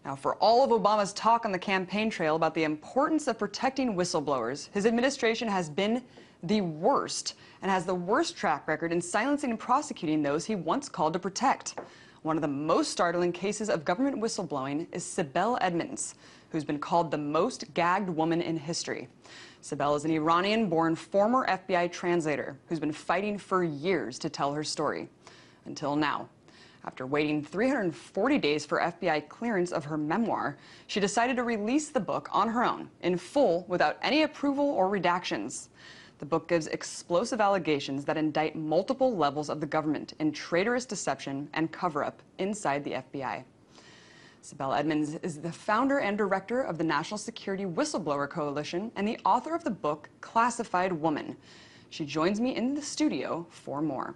Now, for all of Obama's talk on the campaign trail about the importance of protecting whistleblowers, his administration has been the worst and has the worst track record in silencing and prosecuting those he once called to protect. One of the most startling cases of government whistleblowing is Sibel Edmonds, who's been called the most gagged woman in history. Sibel is an Iranian-born former FBI translator who's been fighting for years to tell her story. Until now. After waiting 340 days for FBI clearance of her memoir, she decided to release the book on her own, in full, without any approval or redactions. The book gives explosive allegations that indict multiple levels of the government in traitorous deception and cover-up inside the FBI. Sibel Edmonds is the founder and director of the National Security Whistleblower Coalition and the author of the book Classified Woman. She joins me in the studio for more.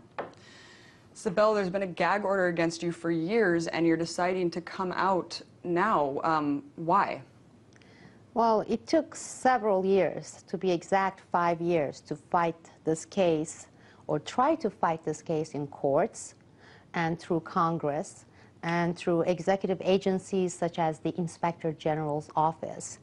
Sibel, there's been a gag order against you for years, and you're deciding to come out now. Why? Well, it took several years, to be exact 5 years, to fight this case, or try to fight this case in courts and through Congress and through executive agencies such as the Inspector General's office.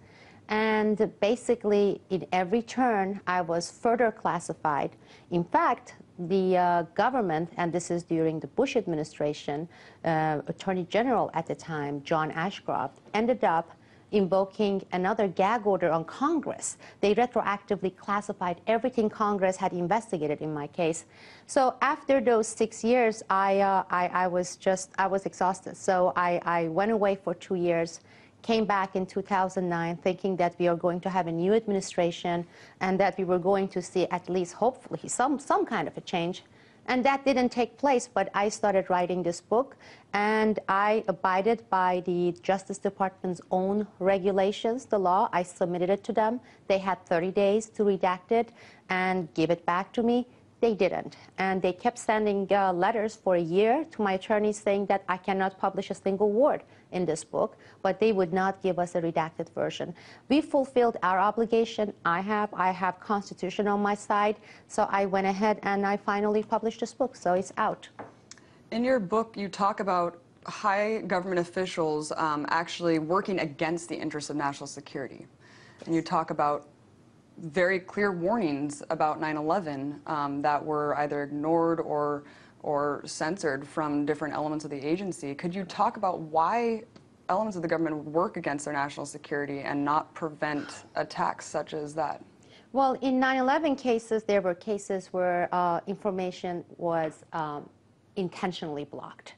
And basically, in every turn, I was further classified. In fact, the government, and this is during the Bush administration, Attorney General at the time, John Ashcroft, ended up invoking another gag order on Congress. They retroactively classified everything Congress had investigated in my case. So after those 6 years, I was exhausted. So I went away for 2 years. Came back in 2009 thinking that we are going to have a new administration and that we were going to see at least hopefully some kind of a change. And that didn't take place, but I started writing this book and I abided by the Justice Department's own regulations, the law. I submitted it to them. They had 30 days to redact it and give it back to me. They didn't. And they kept sending letters for a year to my attorneys saying that I cannot publish a single word in this book, but they would not give us a redacted version. We fulfilled our obligation. I have Constitution on my side, so I went ahead and I finally published this book, so it's out. In your book, you talk about high government officials actually working against the interests of national security. And you talk about very clear warnings about 9/11 that were either ignored or censored from different elements of the agency. Could you talk about why elements of the government would work against their national security and not prevent attacks such as that? Well, in 9/11 cases, there were cases where information was intentionally blocked.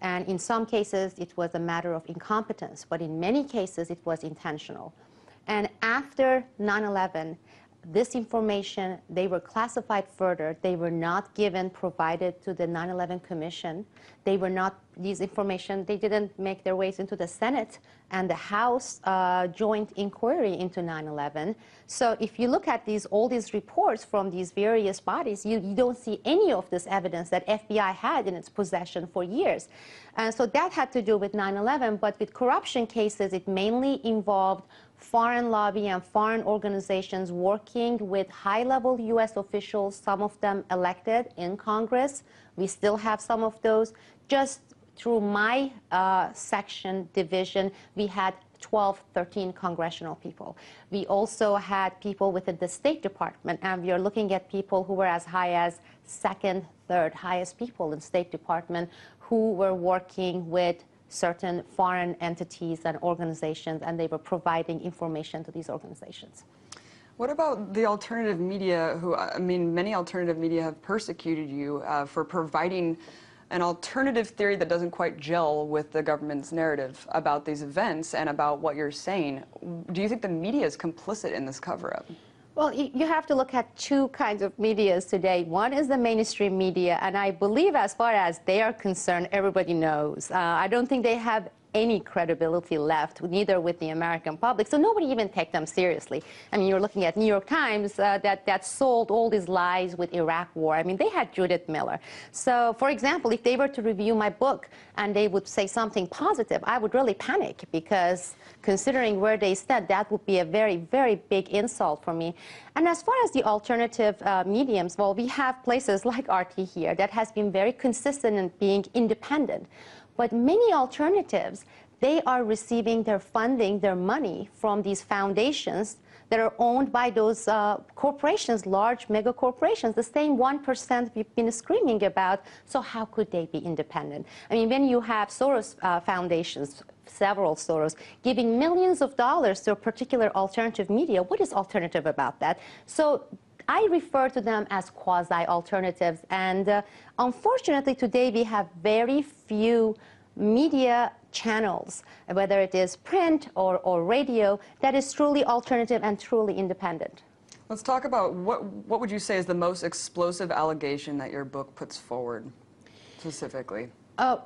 And in some cases, it was a matter of incompetence, but in many cases, it was intentional. And after 9/11, this information, they were classified further. They were not provided to the 9/11 Commission. They were not, these information, they didn't make their ways into the Senate and the House joint inquiry into 9/11. So if you look at all these reports from these various bodies, you don't see any of this evidence that FBI had in its possession for years. And so that had to do with 9/11, but with corruption cases, it mainly involved foreign lobby and foreign organizations working with high-level U.S. officials, some of them elected in Congress. We still have some of those. Just through my section division, we had 12, 13 congressional people. We also had people within the State Department, and we are looking at people who were as high as second, third highest people in State Department who were working with certain foreign entities and organizations, and they were providing information to these organizations. What about the alternative media who, I mean, many alternative media have persecuted you for providing an alternative theory that doesn't quite gel with the government's narrative about these events and about what you're saying. Do you think the media is complicit in this cover-up? Well, you have to look at two kinds of medias today. One is the mainstream media, and I believe as far as they are concerned, everybody knows. I don't think they have any credibility left, neither with the American public. So nobody even take them seriously. I mean, you're looking at New York Times that sold all these lies with Iraq war. I mean, they had Judith Miller. So, for example, if they were to review my book and they would say something positive, I would really panic because considering where they stand, that would be a very, very big insult for me. And as far as the alternative mediums, well, we have places like RT here that has been very consistent in being independent. But many alternatives, they are receiving their funding, their money from these foundations that are owned by those corporations, large mega corporations, the same 1% we've been screaming about. So how could they be independent? I mean, when you have Soros foundations, several Soros, giving millions of dollars to a particular alternative media, what is alternative about that? So I refer to them as quasi-alternatives. And unfortunately, today we have very few media channels, whether it is print or radio, that is truly alternative and truly independent. Let's talk about what would you say is the most explosive allegation that your book puts forward, specifically?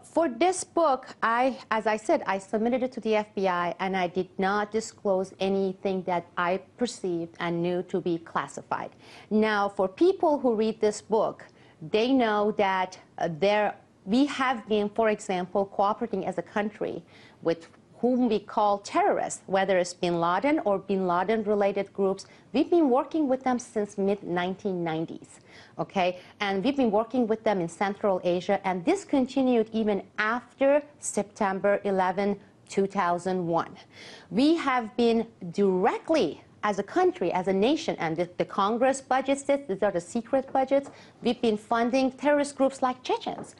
For this book, as I said, I submitted it to the FBI, and I did not disclose anything that I perceived and knew to be classified. Now, for people who read this book, they know that we have been, for example, cooperating as a country with whom we call terrorists, whether it's bin Laden or bin Laden-related groups. We've been working with them since mid-1990s, okay? And we've been working with them in Central Asia, and this continued even after September 11, 2001. We have been directly, as a country, as a nation, and the Congress budgets, these are the secret budgets, we've been funding terrorist groups like Chechens.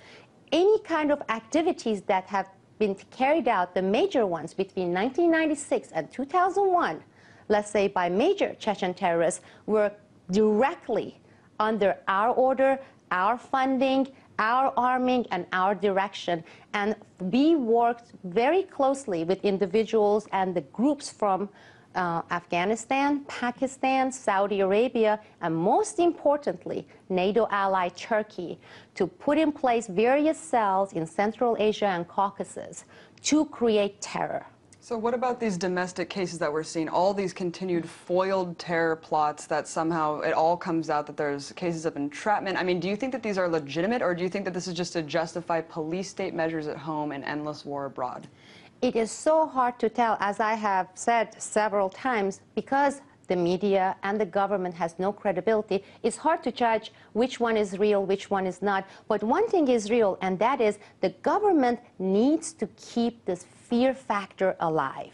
Any kind of activities that have been carried out, the major ones between 1996 and 2001, let's say by major Chechen terrorists, were directly under our order, our funding, our arming, and our direction. And we worked very closely with individuals and the groups from Afghanistan, Pakistan, Saudi Arabia, and most importantly, NATO ally Turkey, to put in place various cells in Central Asia and Caucasus to create terror. So what about these domestic cases that we're seeing, all these continued foiled terror plots that somehow it all comes out that there's cases of entrapment? I mean, do you think that these are legitimate, or do you think that this is just to justify police state measures at home and endless war abroad? It is so hard to tell, as I have said several times, because the media and the government has no credibility. It's hard to judge which one is real, which one is not. But one thing is real, and that is the government needs to keep this fear factor alive.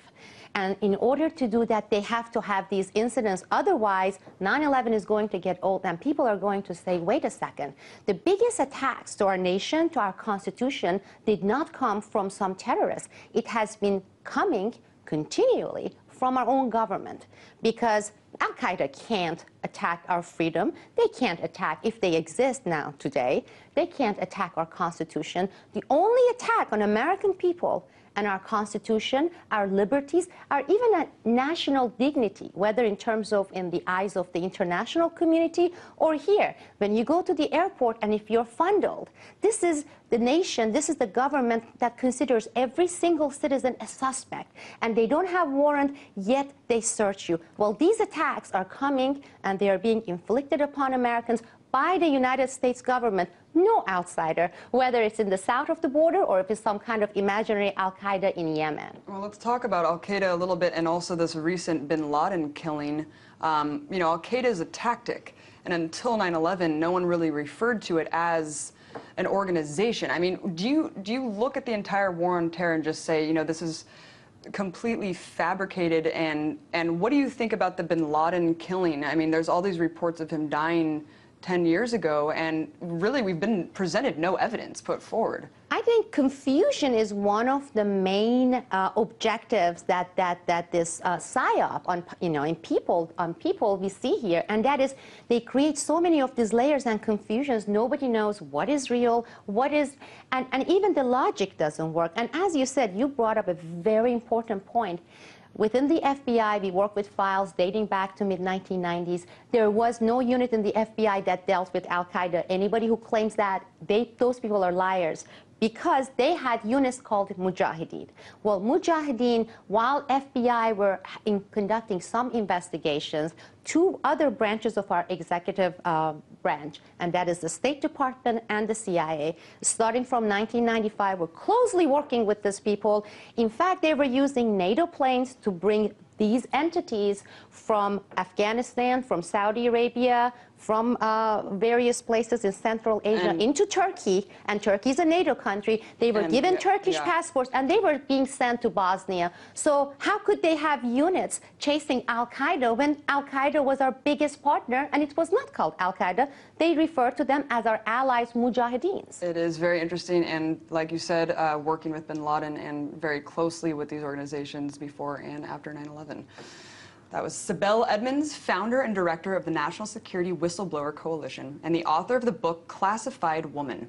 And in order to do that, they have to have these incidents. Otherwise, 9/11 is going to get old, and people are going to say, wait a second. The biggest attacks to our nation, to our Constitution, did not come from some terrorists. It has been coming continually from our own government, because Al-Qaeda can't attack our freedom. They can't attack, if they exist now today, they can't attack our Constitution. The only attack on American people and our Constitution, our liberties, our even a national dignity, whether in terms of in the eyes of the international community or here. When you go to the airport and if you're fondled, this is the nation, this is the government that considers every single citizen a suspect. And they don't have warrant, yet they search you. Well, these attacks are coming and they are being inflicted upon Americans by the United States government, no outsider, whether it's in the south of the border or if it's some kind of imaginary Al-Qaeda in Yemen. Well, let's talk about Al-Qaeda a little bit, and also this recent bin Laden killing. You know, Al-Qaeda is a tactic, and until 9/11, no one really referred to it as an organization. I mean, do you look at the entire war on terror and just say, you know, this is completely fabricated, and what do you think about the bin Laden killing? I mean, there's all these reports of him dying 10 years ago, and really we've been presented no evidence put forward. I think confusion is one of the main objectives that this psyop on people we see here, and that is they create so many of these layers and confusions. Nobody knows what is real, what is, and even the logic doesn't work. And as you said, you brought up a very important point. Within the FBI, we work with files dating back to mid-1990s. There was no unit in the FBI that dealt with Al-Qaeda. Anybody who claims that, those people are liars, because they had units called Mujahideen. Well, Mujahideen, while FBI were conducting some investigations, two other branches of our executive branch, and that is the State Department and the CIA, starting from 1995, were closely working with these people. In fact, they were using NATO planes to bring these entities from Afghanistan, from Saudi Arabia, from various places in Central Asia into Turkey, and Turkey is a NATO country. They were given Turkish passports, and they were being sent to Bosnia. So how could they have units chasing Al-Qaeda when Al-Qaeda was our biggest partner, and it was not called Al-Qaeda? They refer to them as our allies, Mujahideens. It is very interesting, and like you said, working with bin Laden and very closely with these organizations before and after 9/11. That was Sibel Edmonds, founder and director of the National Security Whistleblower Coalition and the author of the book Classified Woman.